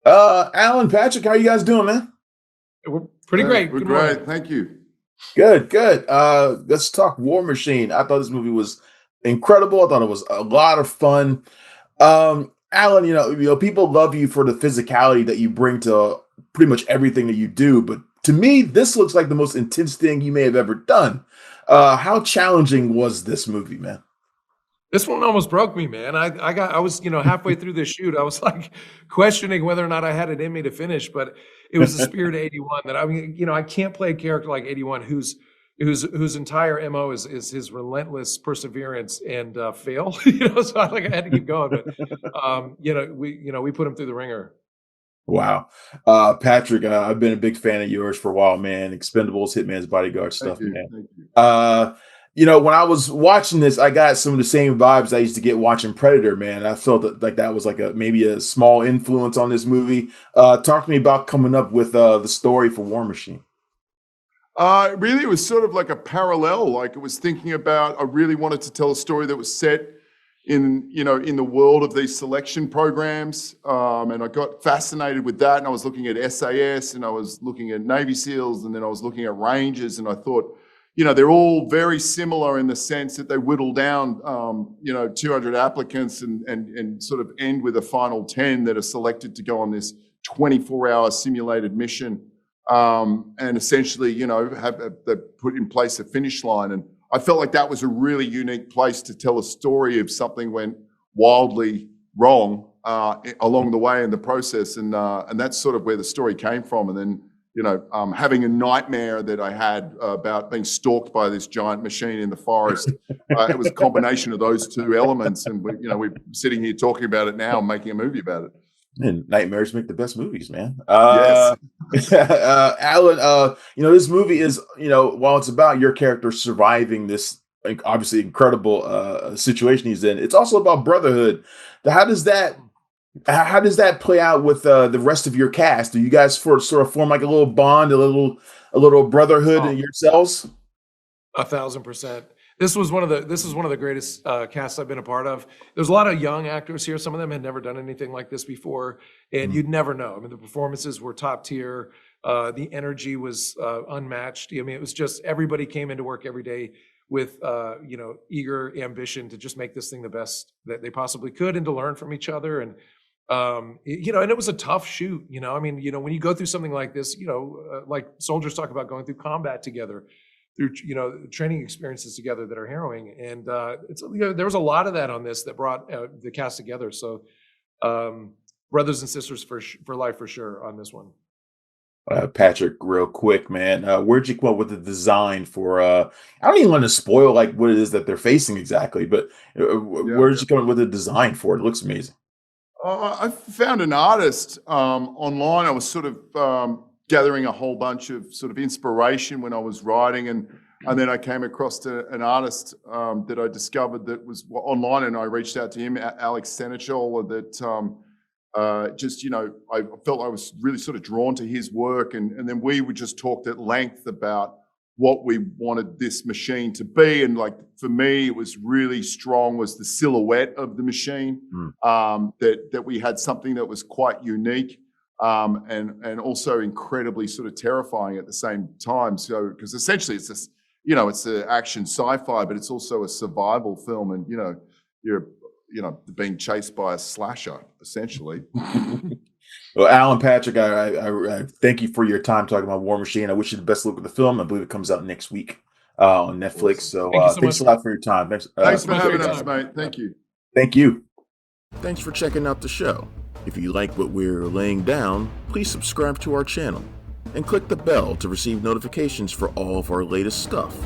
Alan, Patrick, how you guys doing, man? We're pretty great. We're Good great. morning. Thank you. Good, good. Let's talk War Machine. I thought this movie was incredible. I thought it was a lot of fun. Alan, people love you for the physicality that you bring to pretty much everything that you do, but to me, this looks like the most intense thing you may have ever done. How challenging was this movie, man? This one almost broke me, man. I was, halfway through the shoot, I was like questioning whether or not I had it in me to finish, but it was the spirit of 81 that I can't play a character like 81 whose entire MO is his relentless perseverance and fail. So I had to keep going. But we put him through the ringer. Wow. Patrick, I've been a big fan of yours for a while, man. Expendables, Hitman's Bodyguard stuff, Thank you. man. Thank you. When I was watching this, I got some of the same vibes I used to get watching Predator, man. I felt like that was like maybe a small influence on this movie. Talk to me about coming up with the story for War Machine. Really, it was sort of like a parallel. Like it was thinking about, I really wanted to tell a story that was set in the world of these selection programs. And I got fascinated with that. And I was looking at SAS and I was looking at Navy SEALs and then I was looking at Rangers and I thought, they're all very similar in the sense that they whittle down, 200 applicants and sort of end with a final 10 that are selected to go on this 24-hour simulated mission. And essentially, they put in place a finish line. And I felt like that was a really unique place to tell a story if something went wildly wrong along the way in the process. And that's sort of where the story came from. And then, having a nightmare that I had about being stalked by this giant machine in the forest. It was a combination of those two elements. And we're sitting here talking about it now and making a movie about it. And nightmares make the best movies, man. Yes. Alan, this movie is, while it's about your character surviving this obviously incredible situation he's in, it's also about brotherhood. How does that play out with the rest of your cast? Do you guys sort of form like a little bond, a little brotherhood in yourselves? 1,000%. This was one of the greatest casts I've been a part of. There's a lot of young actors here. Some of them had never done anything like this before, and you'd never know. I mean, the performances were top tier. The energy was unmatched. I mean, it was just everybody came into work every day with eager ambition to just make this thing the best that they possibly could and to learn from each other. And and it was a tough shoot. When you go through something like this, like soldiers talk about going through combat together, through training experiences together that are harrowing, and there was a lot of that on this that brought the cast together. So brothers and sisters for life for sure on this one. Patrick, real quick, man, where'd you come up with the design for? I don't even want to spoil like what it is that they're facing exactly, but where'd you come up with the design for it? It looks amazing. I found an artist online. I was sort of gathering a whole bunch of sort of inspiration when I was writing, and then I came across an artist that I discovered that was online, and I reached out to him, Alex Seneschal, that I felt I was really sort of drawn to his work, and then we would just talked at length about what we wanted this machine to be. And like for me, it was really strong was the silhouette of the machine, that we had something that was quite unique. And also incredibly sort of terrifying at the same time. So, because essentially it's this, it's an action sci-fi, but it's also a survival film, and you're being chased by a slasher essentially. Well, Alan, Patrick, I thank you for your time talking about War Machine. I wish you the best luck with the film. I believe it comes out next week on Netflix. So, thanks a lot for your time. Thanks for having us, mate. Thank you. Thank you. Thanks for checking out the show. If you like what we're laying down, please subscribe to our channel and click the bell to receive notifications for all of our latest stuff.